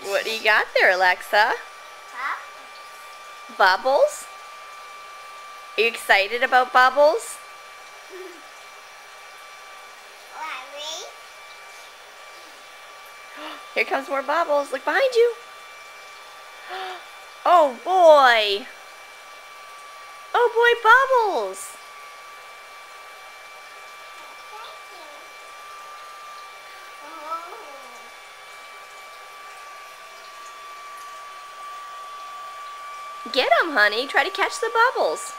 What do you got there, Alexa? Huh? Bubbles? Are you excited about bubbles? Larry? Here comes more bubbles. Look behind you. Oh boy. Oh boy, bubbles. Oh. Get them, honey. Try to catch the bubbles.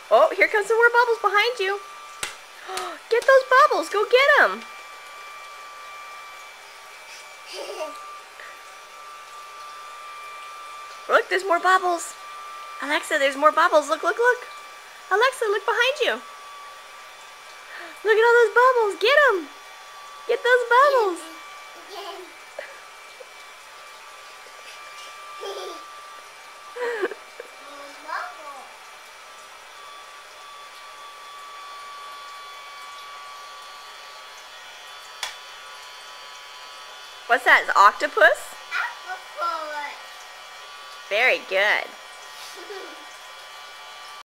Oh, here comes some more bubbles behind you. Get those bubbles. Go get them. Look, there's more bubbles. Alexa, there's more bubbles. Look, look, look. Alexa, look behind you. Look at all those bubbles. Get them. Get those bubbles. What's that? Is it octopus? Apple. Very good.